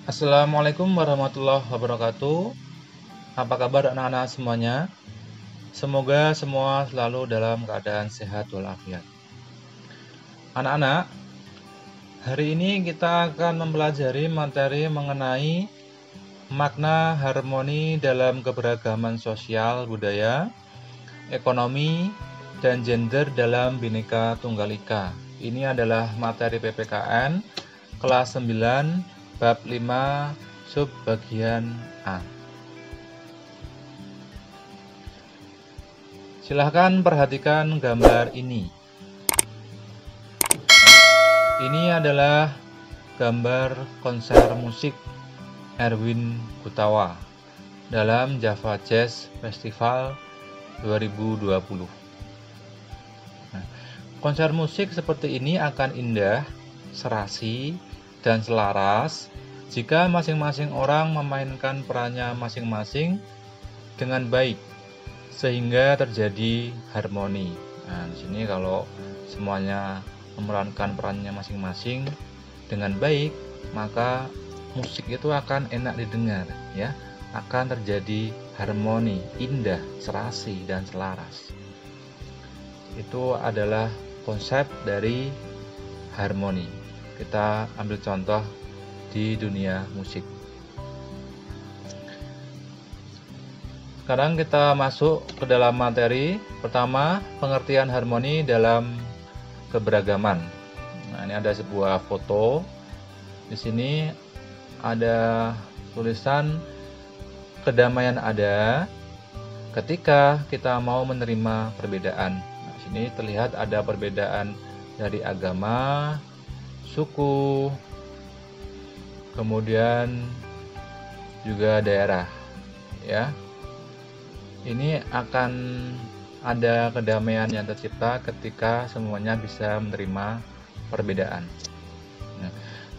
Assalamualaikum warahmatullahi wabarakatuh. Apa kabar anak-anak semuanya? Semoga semua selalu dalam keadaan sehat walafiat. Anak-anak, hari ini kita akan mempelajari materi mengenai makna harmoni dalam keberagaman sosial, budaya, ekonomi, dan gender dalam Bhinneka Tunggal Ika. Ini adalah materi PPKN kelas 9 bab 5 subbagian A. Silahkan perhatikan gambar ini. Ini adalah gambar konser musik Erwin Gutawa dalam Java Jazz Festival 2020. Konser musik seperti ini akan indah, serasi, dan selaras jika masing-masing orang memainkan perannya masing-masing dengan baik, sehingga terjadi harmoni. Nah, di sini kalau semuanya memerankan perannya masing-masing dengan baik, maka musik itu akan enak didengar, ya. Akan terjadi harmoni, indah, serasi, dan selaras. Itu adalah konsep dari harmoni. Kita ambil contoh di dunia musik. Sekarang kita masuk ke dalam materi. Pertama, pengertian harmoni dalam keberagaman. Nah, ini ada sebuah foto. Di sini ada tulisan kedamaian ada ketika kita mau menerima perbedaan. Nah, di sini terlihat ada perbedaan dari agama, suku, kemudian juga daerah, ya. Ini akan ada kedamaian yang tercipta ketika semuanya bisa menerima perbedaan. Nah,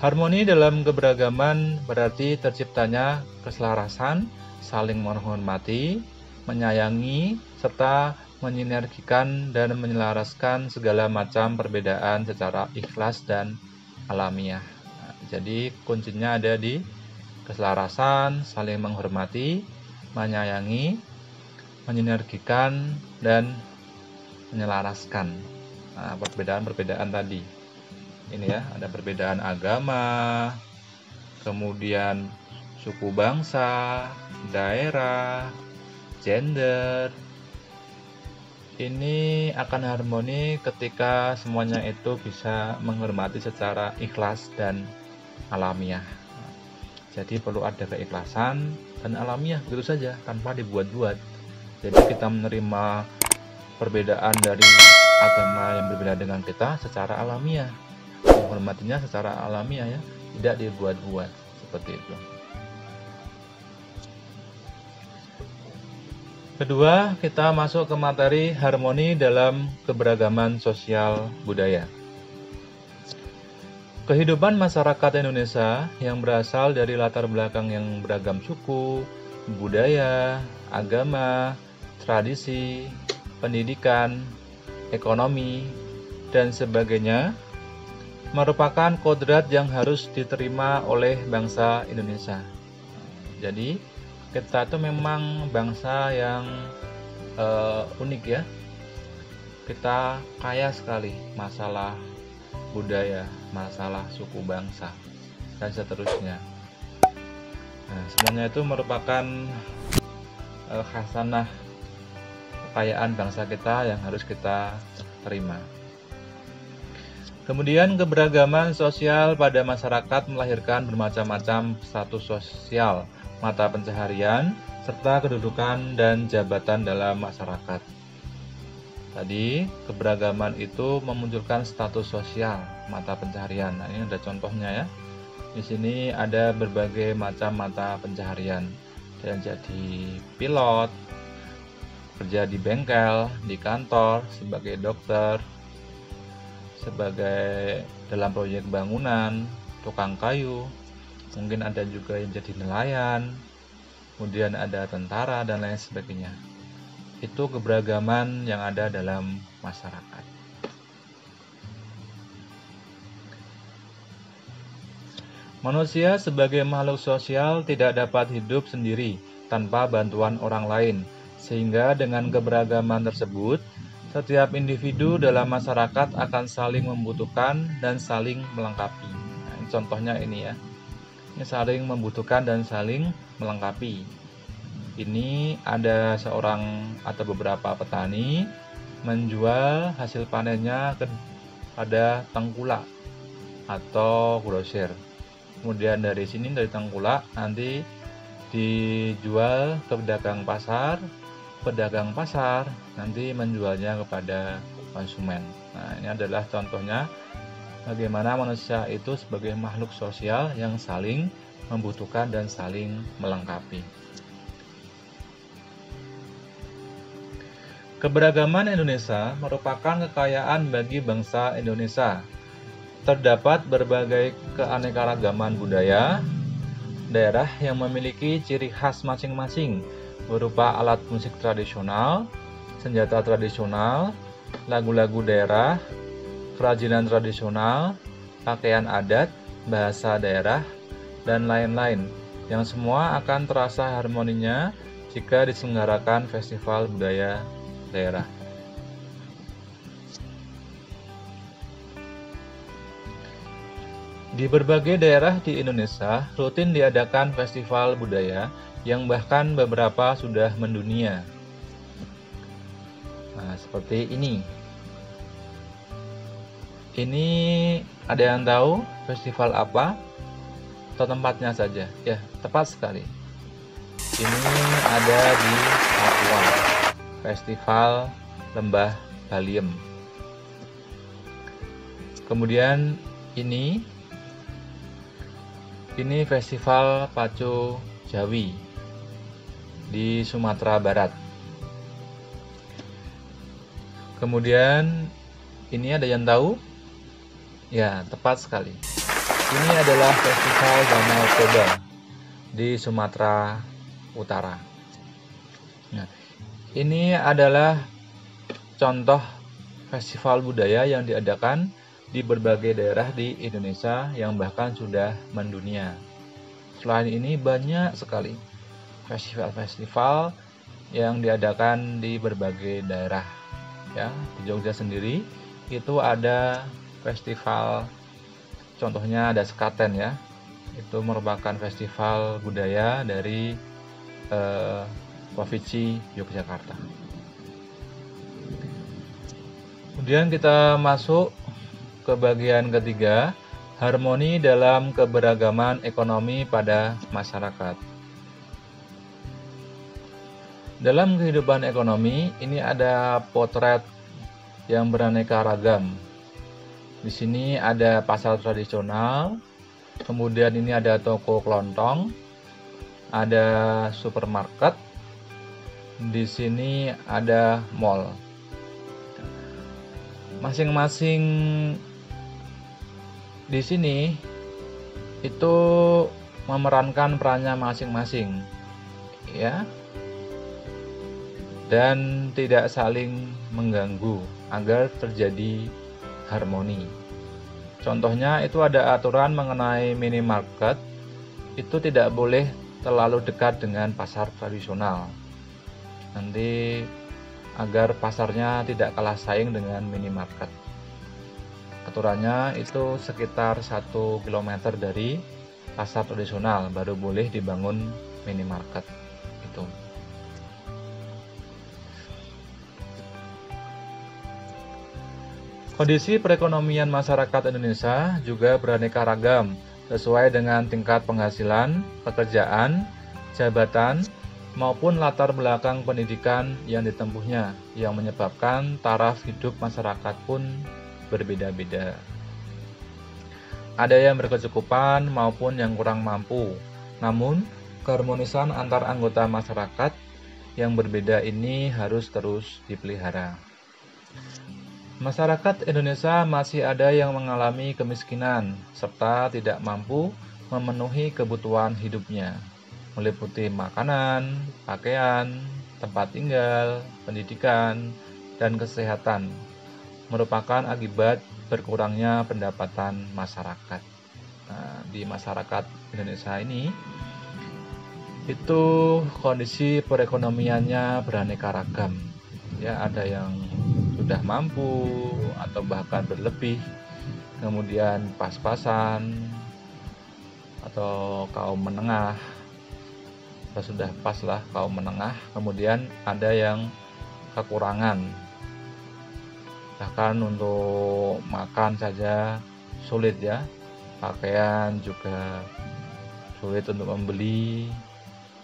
harmoni dalam keberagaman berarti terciptanya keselarasan, saling menghormati, menyayangi, serta menyinergikan dan menyelaraskan segala macam perbedaan secara ikhlas dan alamiah. Nah, jadi kuncinya ada di keselarasan, saling menghormati, menyayangi, menyinergikan, dan menyelaraskan perbedaan-perbedaan tadi. Ini ya, ada perbedaan agama, kemudian suku bangsa, daerah, gender. Ini akan harmoni ketika semuanya itu bisa menghormati secara ikhlas dan alamiah. Jadi perlu ada keikhlasan dan alamiah, begitu saja, tanpa dibuat-buat. Jadi kita menerima perbedaan dari agama yang berbeda dengan kita secara alamiah, menghormatinya secara alamiah, ya, tidak dibuat-buat seperti itu. Kedua, kita masuk ke materi harmoni dalam keberagaman sosial budaya. Kehidupan masyarakat Indonesia yang berasal dari latar belakang yang beragam suku, budaya, agama, tradisi, pendidikan, ekonomi, dan sebagainya merupakan kodrat yang harus diterima oleh bangsa Indonesia. Jadi kita itu memang bangsa yang unik, ya. Kita kaya sekali masalah budaya, masalah suku bangsa, dan seterusnya. Nah, semuanya itu merupakan khasanah kekayaan bangsa kita yang harus kita terima. Kemudian keberagaman sosial pada masyarakat melahirkan bermacam-macam status sosial, mata pencaharian, serta kedudukan dan jabatan dalam masyarakat. Tadi keberagaman itu memunculkan status sosial, mata pencaharian. Nah, ini ada contohnya, ya. Di sini ada berbagai macam mata pencaharian. Ada yang jadi pilot, kerja di bengkel, di kantor, sebagai dokter, sebagai dalam proyek bangunan, tukang kayu, mungkin ada juga yang jadi nelayan, kemudian ada tentara, dan lain sebagainya. Itu keberagaman yang ada dalam masyarakat. Manusia sebagai makhluk sosial tidak dapat hidup sendiri tanpa bantuan orang lain, sehingga dengan keberagaman tersebut, setiap individu dalam masyarakat akan saling membutuhkan dan saling melengkapi. Nah, contohnya ini ya, ini saling membutuhkan dan saling melengkapi. Ini ada seorang atau beberapa petani menjual hasil panennya kepada tengkulak atau grosir. Kemudian dari sini, dari tengkulak, nanti dijual ke pedagang pasar nanti menjualnya kepada konsumen. Nah, ini adalah contohnya bagaimana manusia itu sebagai makhluk sosial yang saling membutuhkan dan saling melengkapi. Keberagaman Indonesia merupakan kekayaan bagi bangsa Indonesia. Terdapat berbagai keanekaragaman budaya daerah yang memiliki ciri khas masing-masing berupa alat musik tradisional, senjata tradisional, lagu-lagu daerah, kerajinan tradisional, pakaian adat, bahasa daerah, dan lain-lain, yang semua akan terasa harmoninya jika diselenggarakan festival budaya daerah. Di berbagai daerah di Indonesia rutin diadakan festival budaya yang bahkan beberapa sudah mendunia. Nah, seperti ini. Ini ada yang tahu festival apa? Atau tempatnya saja? Ya, tepat sekali. Ini ada di Papua, Festival Lembah Baliem. Kemudian ini Festival Pacu Jawi di Sumatera Barat. Kemudian ini ada yang tahu? Ya, tepat sekali. Ini adalah Festival Danau Toba di Sumatera Utara. Nah, ini adalah contoh festival budaya yang diadakan di berbagai daerah di Indonesia yang bahkan sudah mendunia. Selain ini banyak sekali festival-festival yang diadakan di berbagai daerah. Ya, di Jogja sendiri itu ada festival, contohnya ada Sekaten ya. Itu merupakan festival budaya dari Provinsi Yogyakarta. Kemudian kita masuk ke bagian ketiga, harmoni dalam keberagaman ekonomi pada masyarakat. Dalam kehidupan ekonomi, ini ada potret yang beraneka ragam. Di sini ada pasar tradisional, kemudian ini ada toko kelontong, ada supermarket, di sini ada mall. Masing-masing di sini itu memerankan perannya masing-masing, ya, dan tidak saling mengganggu agar terjadi harmoni. Contohnya itu ada aturan mengenai minimarket, itu tidak boleh terlalu dekat dengan pasar tradisional. Nanti agar pasarnya tidak kalah saing dengan minimarket. Aturannya itu sekitar 1 km dari pasar tradisional baru boleh dibangun minimarket itu. Kondisi perekonomian masyarakat Indonesia juga beraneka ragam sesuai dengan tingkat penghasilan, pekerjaan, jabatan, maupun latar belakang pendidikan yang ditempuhnya, yang menyebabkan taraf hidup masyarakat pun berbeda-beda. Ada yang berkecukupan maupun yang kurang mampu. Namun, keharmonisan antar anggota masyarakat yang berbeda ini harus terus dipelihara. Masyarakat Indonesia masih ada yang mengalami kemiskinan serta tidak mampu memenuhi kebutuhan hidupnya, meliputi makanan, pakaian, tempat tinggal, pendidikan, dan kesehatan, merupakan akibat berkurangnya pendapatan masyarakat. Nah, di masyarakat Indonesia ini itu kondisi perekonomiannya beraneka ragam. Ya, ada yang sudah mampu atau bahkan berlebih, kemudian pas-pasan atau kaum menengah, atau sudah pas lah kaum menengah, kemudian ada yang kekurangan, bahkan untuk makan saja sulit ya, pakaian juga sulit untuk membeli,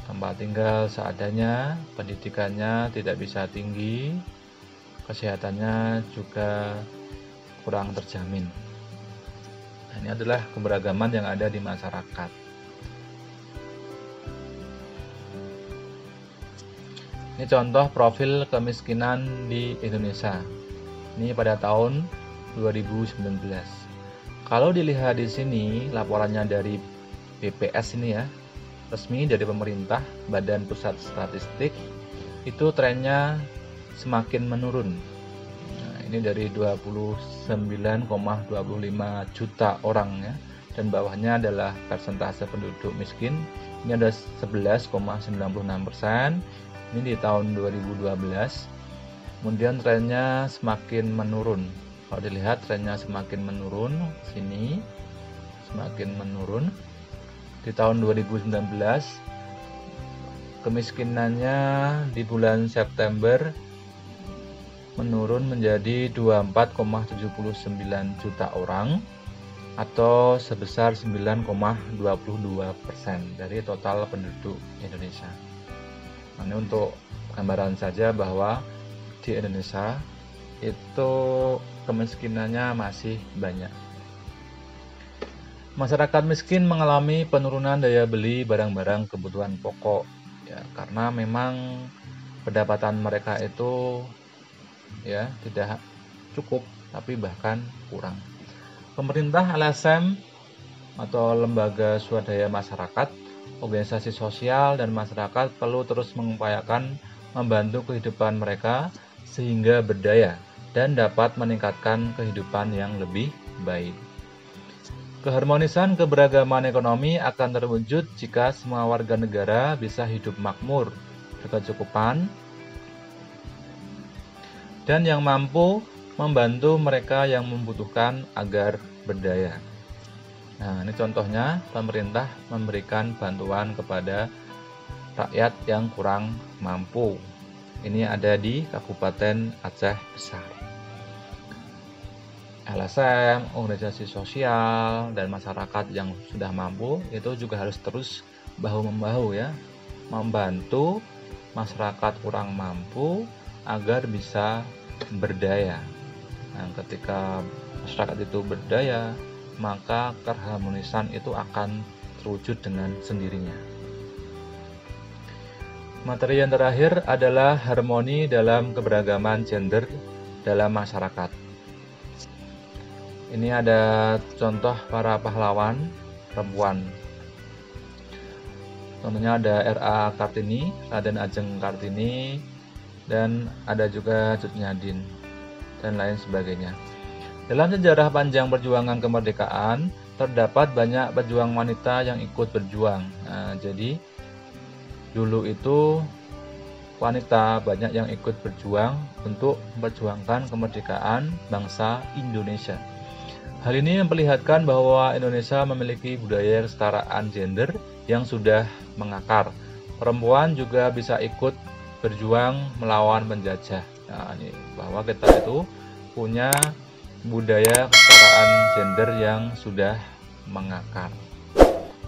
tempat tinggal seadanya, pendidikannya tidak bisa tinggi, kesehatannya juga kurang terjamin. Nah, ini adalah keberagaman yang ada di masyarakat. Ini contoh profil kemiskinan di Indonesia. Ini pada tahun 2019. Kalau dilihat di sini laporannya dari BPS ini ya, resmi dari pemerintah, Badan Pusat Statistik, itu trennya semakin menurun. Nah, ini dari 29,25 juta orang ya, dan bawahnya adalah persentase penduduk miskin. Ini ada 11,96%. Ini di tahun 2012. Kemudian trennya semakin menurun. Kalau dilihat trennya semakin menurun, sini semakin menurun. Di tahun 2019 kemiskinannya di bulan September menurun menjadi 24,79 juta orang atau sebesar 9,22% dari total penduduk Indonesia. Nah, ini untuk gambaran saja bahwa di Indonesia itu kemiskinannya masih banyak. Masyarakat miskin mengalami penurunan daya beli barang-barang kebutuhan pokok ya, karena memang pendapatan mereka itu ya tidak cukup, tapi bahkan kurang. Pemerintah, LSM atau lembaga swadaya masyarakat, organisasi sosial dan masyarakat perlu terus mengupayakan membantu kehidupan mereka sehingga berdaya dan dapat meningkatkan kehidupan yang lebih baik. Keharmonisan keberagaman ekonomi akan terwujud jika semua warga negara bisa hidup makmur, berkecukupan, dan yang mampu membantu mereka yang membutuhkan agar berdaya. Nah, ini contohnya pemerintah memberikan bantuan kepada rakyat yang kurang mampu. Ini ada di Kabupaten Aceh Besar. LSM, organisasi sosial, dan masyarakat yang sudah mampu itu juga harus terus bahu-membahu ya, membantu masyarakat kurang mampu agar bisa berdaya. Nah, ketika masyarakat itu berdaya, maka keharmonisan itu akan terwujud dengan sendirinya. Materi yang terakhir adalah harmoni dalam keberagaman gender dalam masyarakat. Ini ada contoh para pahlawan perempuan. Contohnya ada R.A. Kartini, Raden Ajeng Kartini, dan ada juga Cut Nyadin, dan lain sebagainya. Dalam sejarah panjang perjuangan kemerdekaan, terdapat banyak pejuang wanita yang ikut berjuang. Nah, jadi dulu itu wanita banyak yang ikut berjuang untuk memperjuangkan kemerdekaan bangsa Indonesia. Hal ini memperlihatkan bahwa Indonesia memiliki budaya kesetaraan gender yang sudah mengakar. Perempuan juga bisa ikut berjuang melawan penjajah. Nah, ini bahwa kita itu punya budaya kesetaraan gender yang sudah mengakar.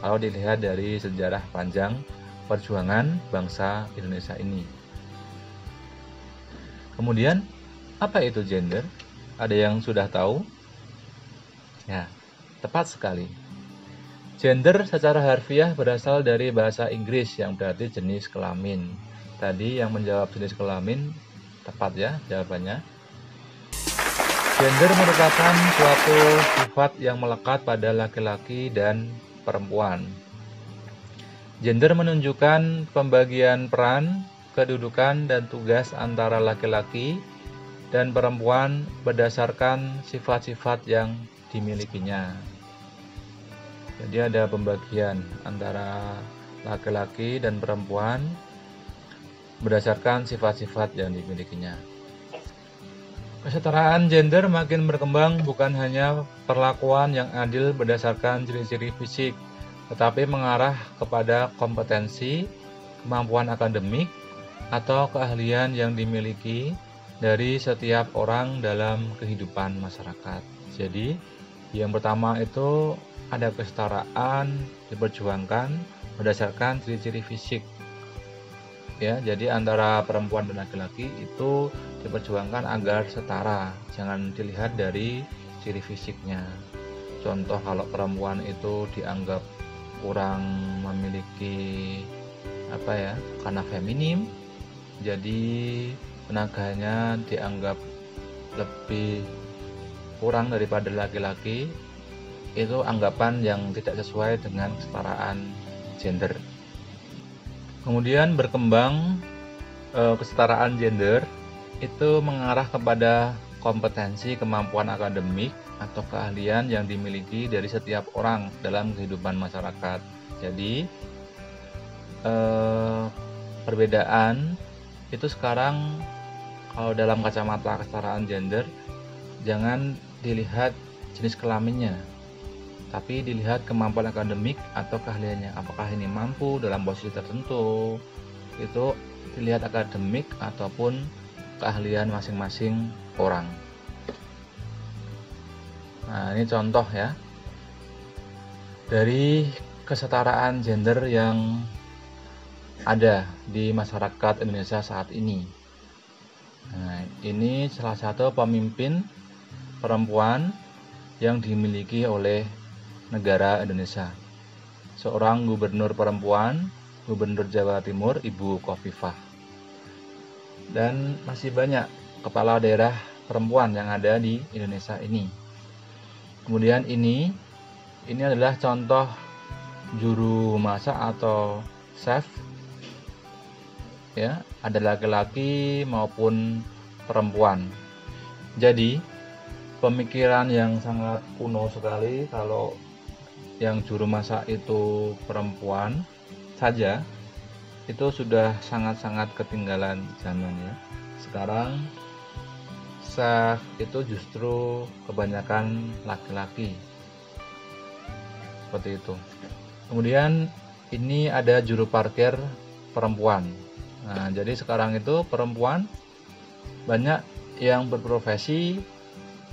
Kalau dilihat dari sejarah panjang perjuangan bangsa Indonesia ini. Kemudian, apa itu gender? Ada yang sudah tahu? Ya, tepat sekali. Gender secara harfiah berasal dari bahasa Inggris yang berarti jenis kelamin. Tadi yang menjawab jenis kelamin tepat ya jawabannya. Gender merupakan suatu sifat yang melekat pada laki-laki dan perempuan. Gender menunjukkan pembagian peran, kedudukan, dan tugas antara laki-laki dan perempuan berdasarkan sifat-sifat yang dimilikinya. Jadi ada pembagian antara laki-laki dan perempuan berdasarkan sifat-sifat yang dimilikinya. Kesetaraan gender makin berkembang bukan hanya perlakuan yang adil berdasarkan ciri-ciri fisik, tetapi mengarah kepada kompetensi, kemampuan akademik, atau keahlian yang dimiliki dari setiap orang dalam kehidupan masyarakat. Jadi, yang pertama itu ada kesetaraan diperjuangkan berdasarkan ciri-ciri fisik. Ya, jadi antara perempuan dan laki-laki itu diperjuangkan agar setara, jangan dilihat dari ciri fisiknya. Contoh, kalau perempuan itu dianggap kurang memiliki karena feminim, jadi tenaganya dianggap lebih kurang daripada laki-laki, itu anggapan yang tidak sesuai dengan kesetaraan gender. Kemudian berkembang kesetaraan gender itu mengarah kepada kompetensi, kemampuan akademik atau keahlian yang dimiliki dari setiap orang dalam kehidupan masyarakat. Jadi perbedaan itu sekarang kalau dalam kacamata kesetaraan gender jangan dilihat jenis kelaminnya, tapi dilihat kemampuan akademik atau keahliannya. Apakah ini mampu dalam posisi tertentu, itu dilihat akademik ataupun keahlian masing-masing orang. Nah, ini contoh ya dari kesetaraan gender yang ada di masyarakat Indonesia saat ini. Nah, ini salah satu pemimpin perempuan yang dimiliki oleh negara Indonesia, seorang gubernur perempuan, Gubernur Jawa Timur, Ibu Khofifah. Dan masih banyak kepala daerah perempuan yang ada di Indonesia ini. Kemudian ini adalah contoh juru masak atau chef. Ya, ada laki-laki maupun perempuan. Jadi pemikiran yang sangat kuno sekali kalau yang juru masak itu perempuan saja, itu sudah sangat-sangat ketinggalan zaman ya. Sekarang chef itu justru kebanyakan laki-laki, seperti itu. Kemudian ini ada juru parkir perempuan. Nah, jadi sekarang itu perempuan banyak yang berprofesi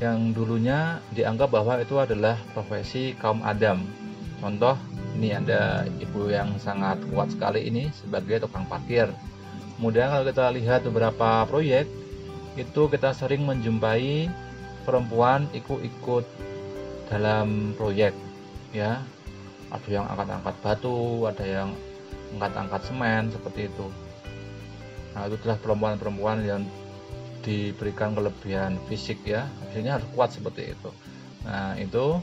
yang dulunya dianggap bahwa itu adalah profesi kaum Adam. Contoh, ini ada ibu yang sangat kuat sekali ini sebagai tukang parkir. Kemudian kalau kita lihat beberapa proyek, itu kita sering menjumpai perempuan ikut-ikut dalam proyek ya. Ada yang angkat-angkat batu, ada yang angkat-angkat semen, seperti itu. Nah, itu adalah perempuan-perempuan yang diberikan kelebihan fisik ya, hasilnya harus kuat seperti itu. Nah, itu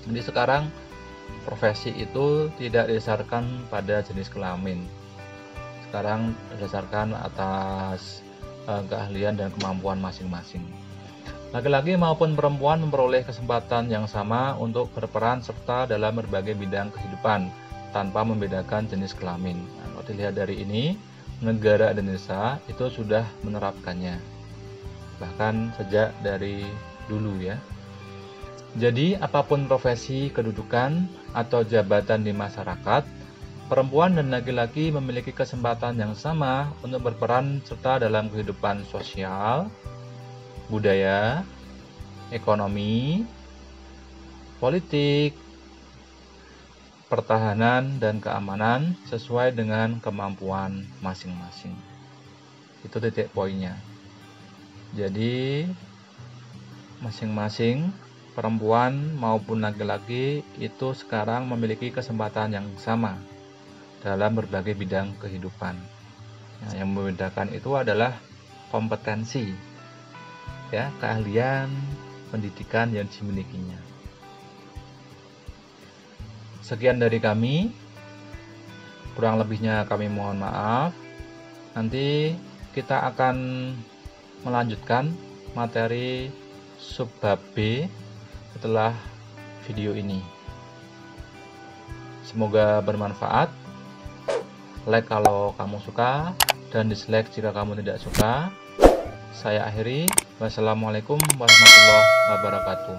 jadi sekarang profesi itu tidak didasarkan pada jenis kelamin, sekarang berdasarkan atas keahlian dan kemampuan masing-masing. Laki-laki maupun perempuan memperoleh kesempatan yang sama untuk berperan serta dalam berbagai bidang kehidupan tanpa membedakan jenis kelamin. Nah, kalau dilihat dari ini, negara Indonesia itu sudah menerapkannya, bahkan sejak dari dulu ya. Jadi apapun profesi, kedudukan, atau jabatan di masyarakat, perempuan dan laki-laki memiliki kesempatan yang sama untuk berperan serta dalam kehidupan sosial, budaya, ekonomi, politik, pertahanan, dan keamanan sesuai dengan kemampuan masing-masing. Itu titik poinnya. Jadi masing-masing perempuan maupun laki-laki itu sekarang memiliki kesempatan yang sama dalam berbagai bidang kehidupan. Nah, yang membedakan itu adalah kompetensi, ya, keahlian, pendidikan yang dimilikinya. Sekian dari kami, kurang lebihnya kami mohon maaf. Nanti kita akan melanjutkan materi subbab B setelah video ini. Semoga bermanfaat. Like kalau kamu suka dan dislike jika kamu tidak suka. Saya akhiri. Wassalamualaikum warahmatullahi wabarakatuh.